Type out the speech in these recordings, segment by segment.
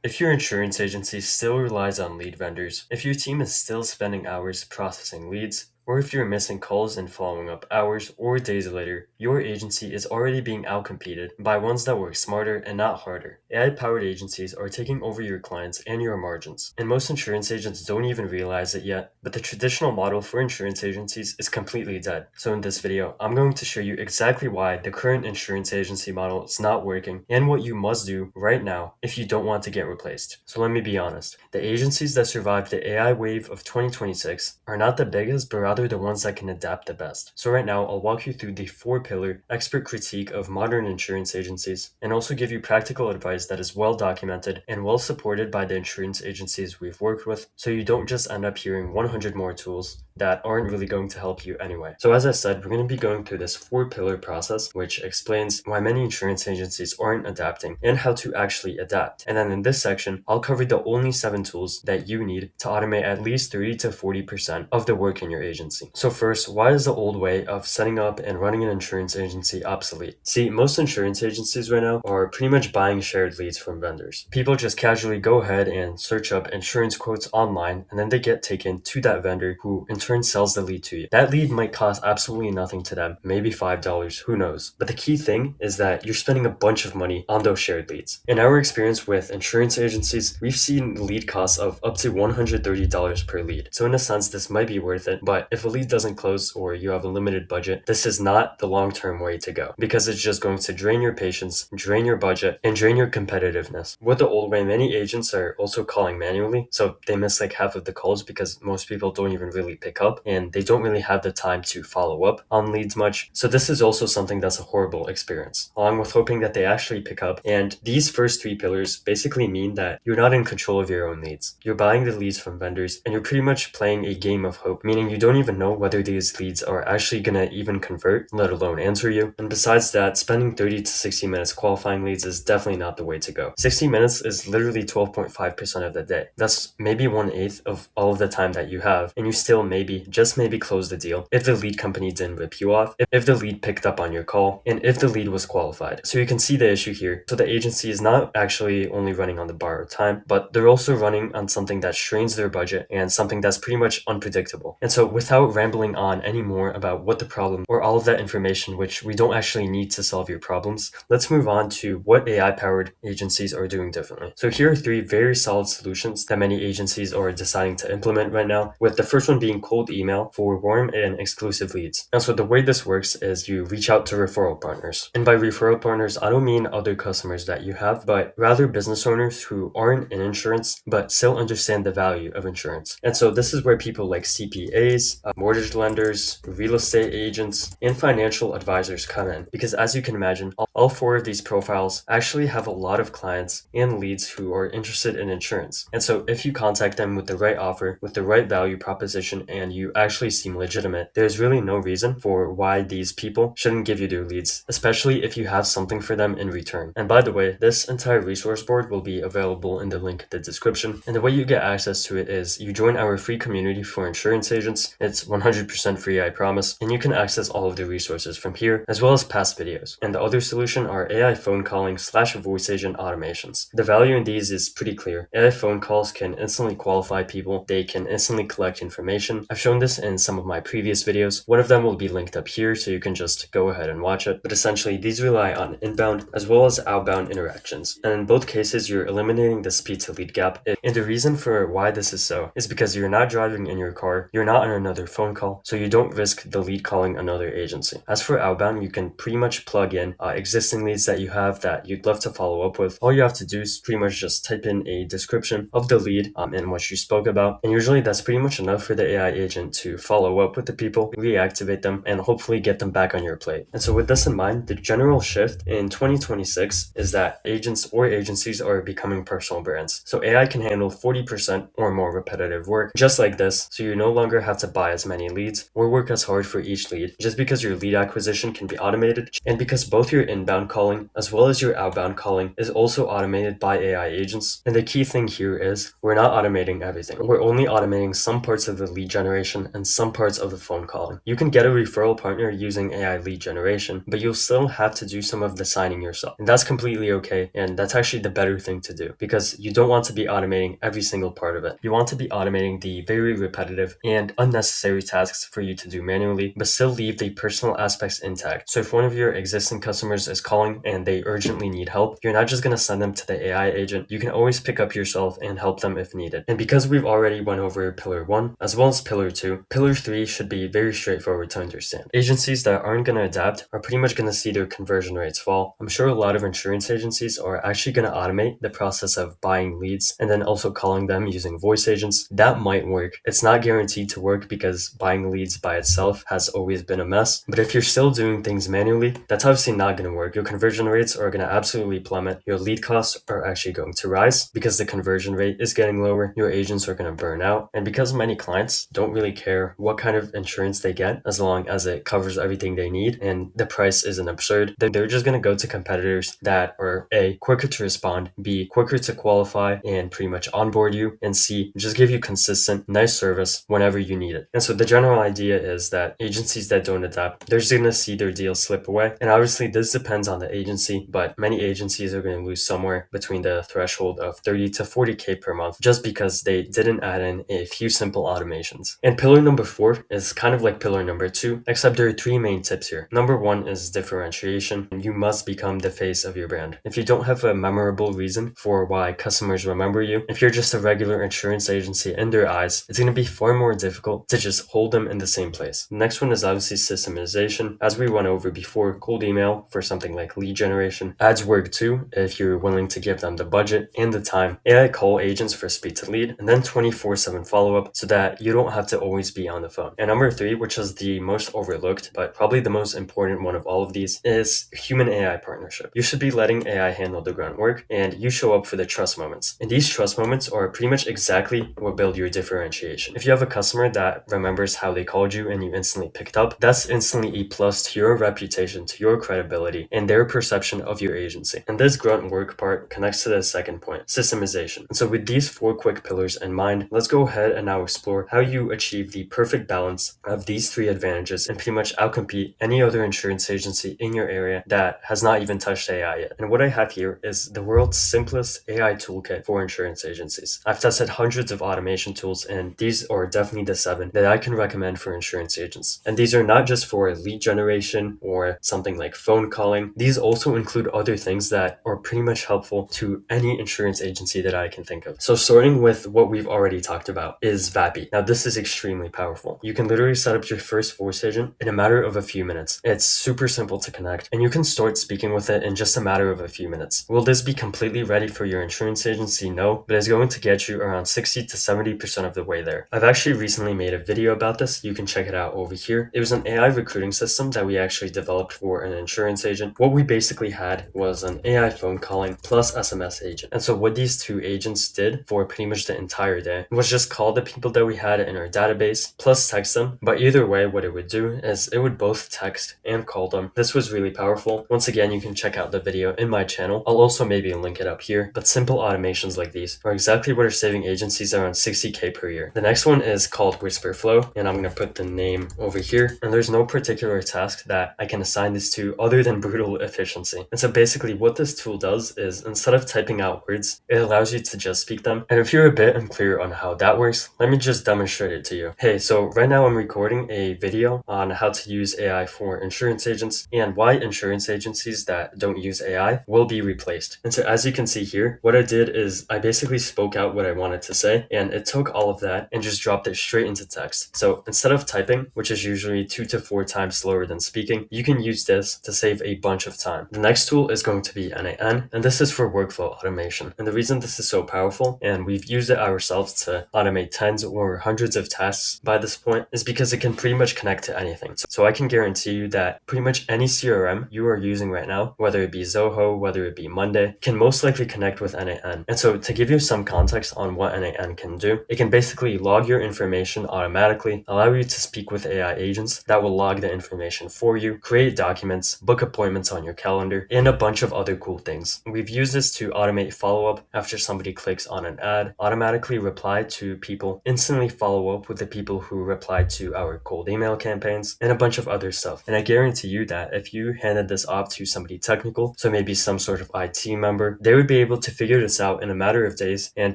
If your insurance agency still relies on lead vendors, if your team is still spending hours processing leads, or if you're missing calls and following up hours or days later, your agency is already being outcompeted by ones that work smarter and not harder. AI-powered agencies are taking over your clients and your margins, and most insurance agents don't even realize it yet, but the traditional model for insurance agencies is completely dead. So in this video, I'm going to show you exactly why the current insurance agency model is not working and what you must do right now if you don't want to get replaced. So let me be honest, the agencies that survived the AI wave of 2026 are not the biggest, but rather the ones that can adapt the best. So right now, I'll walk you through the 4-pillar expert critique of modern insurance agencies and also give you practical advice that is well documented and well supported by the insurance agencies we've worked with, so you don't just end up hearing 100 more tools that aren't really going to help you anyway. So as I said, we're going to be going through this 4-pillar process, which explains why many insurance agencies aren't adapting and how to actually adapt. And then in this section, I'll cover the only 7 tools that you need to automate at least 30 to 40% of the work in your agency. So first, why is the old way of setting up and running an insurance agency obsolete? See, most insurance agencies right now are pretty much buying shared leads from vendors. People just casually go ahead and search up insurance quotes online, and then they get taken to that vendor who in turn sells the lead to you. That lead might cost absolutely nothing to them, maybe $5, who knows. But the key thing is that you're spending a bunch of money on those shared leads. In our experience with insurance agencies, we've seen lead costs of up to $130 per lead. So in a sense, this might be worth it, but if a lead doesn't close or you have a limited budget, this is not the long-term way to go, because it's just going to drain your patience, drain your budget, and drain your competitiveness. With the old way, many agents are also calling manually, so they miss like half of the calls because most people don't even really pick up and they don't really have the time to follow up on leads much. So this is also something that's a horrible experience, along with hoping that they actually pick up. And these first 3 pillars basically mean that you're not in control of your own leads. You're buying the leads from vendors and you're pretty much playing a game of hope, meaning you don't even know whether these leads are actually gonna even convert, let alone answer you. And besides that, spending 30 to 60 minutes qualifying leads is definitely not the way to go. 60 minutes is literally 12.5% of the day. That's maybe 1/8 of all of the time that you have, and you still maybe, just maybe, close the deal if the lead company didn't rip you off, if the lead picked up on your call, and if the lead was qualified. So you can see the issue here. So the agency is not actually only running on the borrowed time, but they're also running on something that strains their budget and something that's pretty much unpredictable. And so without rambling on any more about what the problem or all of that information, which we don't actually need to solve your problems, let's move on to what AI-powered agencies are doing differently. So here are 3 very solid solutions that many agencies are deciding to implement right now, with the first one being cold email for warm and exclusive leads. And so the way this works is you reach out to referral partners. And by referral partners, I don't mean other customers that you have, but rather business owners who aren't in insurance, but still understand the value of insurance. And so this is where people like CPAs, mortgage lenders, real estate agents, and financial advisors come in. Because as you can imagine, all 4 of these profiles actually have a lot of clients and leads who are interested in insurance. And so if you contact them with the right offer, with the right value proposition, and you actually seem legitimate, there's really no reason for why these people shouldn't give you their leads, especially if you have something for them in return. And by the way, this entire resource board will be available in the link in the description. And the way you get access to it is you join our free community for insurance agents. It's 100% free, I promise. And you can access all of the resources from here, as well as past videos. And the other solution are AI phone calling / voice agent automations. The value in these is pretty clear. AI phone calls can instantly qualify people. They can instantly collect information. I've shown this in some of my previous videos. One of them will be linked up here, so you can just go ahead and watch it. But essentially, these rely on inbound as well as outbound interactions. And in both cases, you're eliminating the speed to lead gap. And the reason for why this is so is because you're not driving in your car, you're not on another phone call, so you don't risk the lead calling another agency. As for outbound, you can pretty much plug in existing leads that you have that you'd love to follow up with. All you have to do is pretty much just type in a description of the lead and what you spoke about. And usually that's pretty much enough for the AI agent to follow up with the people, reactivate them, and hopefully get them back on your plate. And so with this in mind, the general shift in 2026 is that agents or agencies are becoming personal brands. So AI can handle 40% or more repetitive work just like this, so you no longer have to buy buy as many leads or work as hard for each lead, just because your lead acquisition can be automated, and because both your inbound calling as well as your outbound calling is also automated by AI agents. And the key thing here is we're not automating everything. We're only automating some parts of the lead generation and some parts of the phone calling. You can get a referral partner using AI lead generation, but you'll still have to do some of the signing yourself. And that's completely okay, and that's actually the better thing to do, because you don't want to be automating every single part of it. You want to be automating the very repetitive and unnecessary tasks for you to do manually, but still leave the personal aspects intact. So if one of your existing customers is calling and they urgently need help, you're not just going to send them to the AI agent. You can always pick up yourself and help them if needed. And because we've already went over pillar 1 as well as pillar 2, pillar 3 should be very straightforward to understand. Agencies that aren't going to adapt are pretty much going to see their conversion rates fall. I'm sure a lot of insurance agencies are actually going to automate the process of buying leads and then also calling them using voice agents. That might work. It's not guaranteed to work because buying leads by itself has always been a mess. But if you're still doing things manually, that's obviously not going to work. Your conversion rates are going to absolutely plummet. Your lead costs are actually going to rise because the conversion rate is getting lower. Your agents are going to burn out. And because many clients don't really care what kind of insurance they get as long as it covers everything they need and the price isn't absurd, then they're just going to go to competitors that are A, quicker to respond, B, quicker to qualify and pretty much onboard you, and C, just give you consistent, nice service whenever you need it. And so the general idea is that agencies that don't adapt, they're just going to see their deals slip away. And obviously this depends on the agency, but many agencies are going to lose somewhere between the threshold of 30 to 40K per month just because they didn't add in a few simple automations. And pillar number 4 is kind of like pillar number 2, except there are 3 main tips here. Number 1 is differentiation. You must become the face of your brand. If you don't have a memorable reason for why customers remember you, if you're just a regular insurance agency in their eyes, it's going to be far more difficult to just hold them in the same place. The next one is obviously systemization. As we went over before, cold email for something like lead generation. Ads work too if you're willing to give them the budget and the time. AI call agents for speed to lead, and then 24/7 follow-up so that you don't have to always be on the phone. And number 3, which is the most overlooked, but probably the most important one of all of these, is human AI partnership. You should be letting AI handle the grunt work, and you show up for the trust moments. And these trust moments are pretty much exactly what build your differentiation. If you have a customer that remembers how they called you and you instantly picked up, that's instantly a plus to your reputation, to your credibility, and their perception of your agency. And this grunt work part connects to the second point, systemization. And so with these 4 quick pillars in mind, let's go ahead and now explore how you achieve the perfect balance of these 3 advantages and pretty much outcompete any other insurance agency in your area that has not even touched AI yet. And what I have here is the world's simplest AI toolkit for insurance agencies. I've tested hundreds of automation tools, and these are definitely the 7 that I can recommend for insurance agents. And these are not just for lead generation or something like phone calling. These also include other things that are pretty much helpful to any insurance agency that I can think of. So starting with what we've already talked about is VAPI. Now this is extremely powerful. You can literally set up your first voice agent in a matter of a few minutes. It's super simple to connect, and you can start speaking with it in just a matter of a few minutes. Will this be completely ready for your insurance agency? No, but it's going to get you around 60 to 70% of the way there. I've actually recently made a video about this. You can check it out over here. It was an AI recruiting system that we actually developed for an insurance agent. What we basically had was an AI phone calling plus SMS agent. And so what these 2 agents did for pretty much the entire day was just call the people that we had in our database plus text them. But either way, what it would do is it would both text and call them. This was really powerful. Once again, you can check out the video in my channel. I'll also maybe link it up here. But simple automations like these are exactly what are saving agencies around 60K per year. The next one is called Whisper Flow, and I'm going to put the name over here. And there's no particular task that I can assign this to other than brutal efficiency. And so basically what this tool does is instead of typing out words, it allows you to just speak them. And if you're a bit unclear on how that works, let me just demonstrate it to you. Hey, so right now I'm recording a video on how to use AI for insurance agents and why insurance agencies that don't use AI will be replaced. And so as you can see here, what I did is I basically spoke out what I wanted to say, and it took all of that and just dropped it straight into text. So instead of typing, which is usually 2 to 4 times slower than speaking, you can use this to save a bunch of time. The next tool is going to be NAN, and this is for workflow automation. And the reason this is so powerful, and we've used it ourselves to automate tens or hundreds of tasks by this point, is because it can pretty much connect to anything. So I can guarantee you that pretty much any CRM you are using right now, whether it be Zoho, whether it be Monday, can most likely connect with NAN. And so to give you some context on what NAN can do, it can basically log your information automatically automatically, allow you to speak with AI agents that will log the information for you, create documents, book appointments on your calendar, and a bunch of other cool things. We've used this to automate follow-up after somebody clicks on an ad, automatically reply to people, instantly follow up with the people who replied to our cold email campaigns, and a bunch of other stuff. And I guarantee you that if you handed this off to somebody technical, so maybe some sort of IT member, they would be able to figure this out in a matter of days and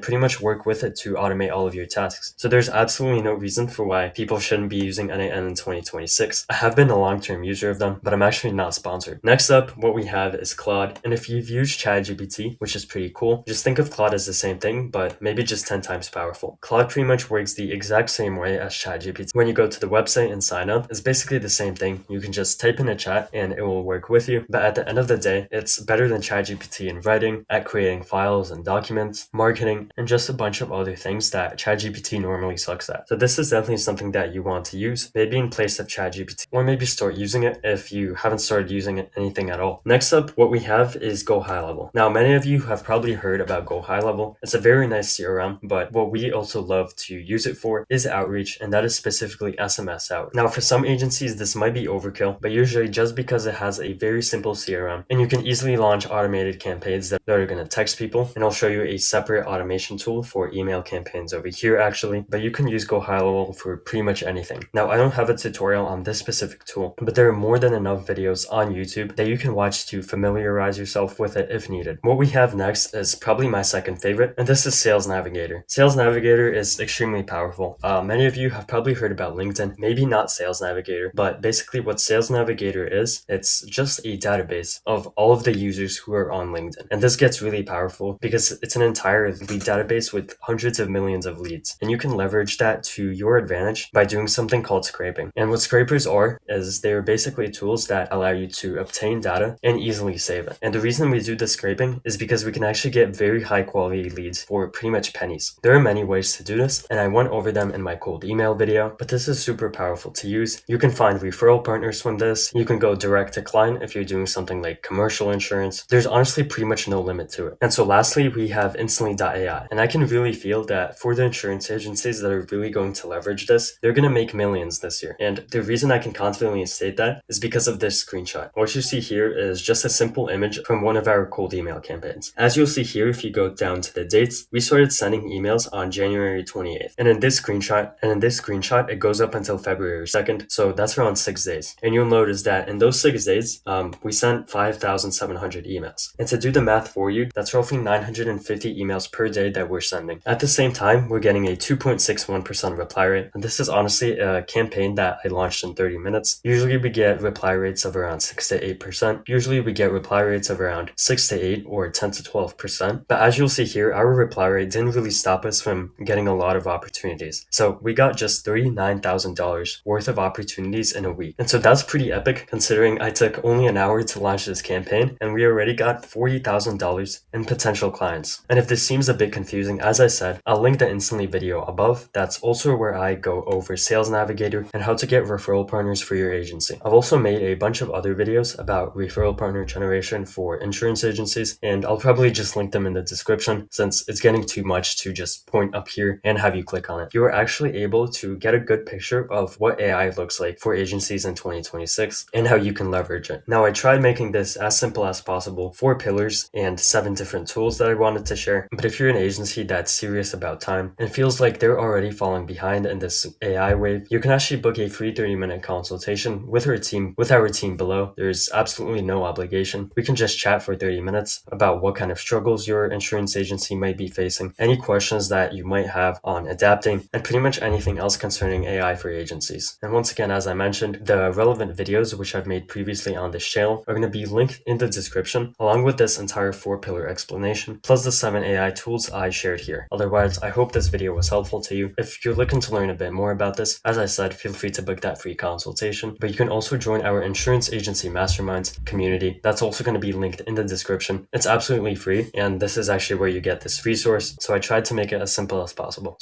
pretty much work with it to automate all of your tasks. So there's absolutely no reason for why people shouldn't be using N8N in 2026. I have been a long-term user of them, but I'm actually not sponsored. Next up, what we have is Claude. And if you've used ChatGPT, which is pretty cool, just think of Claude as the same thing, but maybe just 10 times powerful. Claude pretty much works the exact same way as ChatGPT. When you go to the website and sign up, it's basically the same thing. You can just type in a chat and it will work with you. But at the end of the day, it's better than ChatGPT in writing, at creating files and documents, marketing, and just a bunch of other things that ChatGPT normally sucks at. So this is definitely something that you want to use, maybe in place of ChatGPT, or maybe start using it if you haven't started using it anything at all. Next up, what we have is Go High Level. Now, many of you have probably heard about Go High Level. It's a very nice CRM, but what we also love to use it for is outreach, and that is specifically SMS out. Now, for some agencies, this might be overkill, but usually just because it has a very simple CRM, and you can easily launch automated campaigns that are going to text people, and I'll show you a separate automation tool for email campaigns over here actually, but you can use Go High Level for pretty much anything. Now, I don't have a tutorial on this specific tool, but there are more than enough videos on YouTube that you can watch to familiarize yourself with it if needed. What we have next is probably my second favorite, and this is Sales Navigator. Sales Navigator is extremely powerful. Many of you have probably heard about LinkedIn, maybe not Sales Navigator, but basically what Sales Navigator is, it's just a database of all of the users who are on LinkedIn. And this gets really powerful because it's an entire lead database with hundreds of millions of leads. And you can leverage that to your advantage by doing something called scraping. And what scrapers are is they're basically tools that allow you to obtain data and easily save it. And the reason we do the scraping is because we can actually get very high quality leads for pretty much pennies. There are many ways to do this, and I went over them in my cold email video, but this is super powerful to use. You can find referral partners from this. You can go direct to client if you're doing something like commercial insurance. There's honestly pretty much no limit to it. And so lastly, we have Instantly.ai. And I can really feel that for the insurance agencies that are really going to leverage this, they're going to make millions this year. And the reason I can confidently state that is because of this screenshot. What you see here is just a simple image from one of our cold email campaigns. As you'll see here, if you go down to the dates, we started sending emails on January 28th. And in this screenshot, it goes up until February 2nd. So that's around 6 days. And you'll notice that in those 6 days, we sent 5,700 emails. And to do the math for you, that's roughly 950 emails per day that we're sending. At the same time, we're getting a 2.61% reply rate. And this is honestly a campaign that I launched in 30 minutes. Usually we get reply rates of around 6 to 8%. Usually we get reply rates of around 6 to 8 or 10 to 12%. But as you'll see here, our reply rate didn't really stop us from getting a lot of opportunities. So we got just $39,000 worth of opportunities in a week. And so that's pretty epic considering I took only an hour to launch this campaign and we already got $40,000 in potential clients. And if this seems a bit confusing, as I said, I'll link the Instantly video above. That's also where I go over Sales Navigator and how to get referral partners for your agency. I've also made a bunch of other videos about referral partner generation for insurance agencies, and I'll probably just link them in the description since it's getting too much to just point up here and have you click on it. You are actually able to get a good picture of what AI looks like for agencies in 2026 and how you can leverage it. Now, I tried making this as simple as possible, 4 pillars and 7 different tools that I wanted to share. But if you're an agency that's serious about time and feels like they're already falling behind in this AI wave, you can actually book a free 30-minute consultation with our team below. There's absolutely no obligation. We can just chat for 30 minutes about what kind of struggles your insurance agency might be facing, any questions that you might have on adapting, and pretty much anything else concerning AI for agencies. And once again, as I mentioned, the relevant videos which I've made previously on this channel are going to be linked in the description, along with this entire 4-pillar explanation, plus the 7 AI tools I shared here. Otherwise, I hope this video was helpful to you. If you're looking to learn a bit more about this, as I said, feel free to book that free consultation, but you can also join our insurance agency masterminds community. That's also going to be linked in the description. It's absolutely free, and this is actually where you get this resource. So I tried to make it as simple as possible.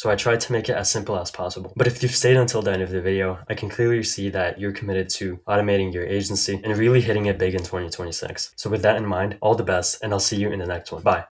But if you've stayed until the end of the video, I can clearly see that you're committed to automating your agency and really hitting it big in 2026. So with that in mind, all the best, and I'll see you in the next one. Bye.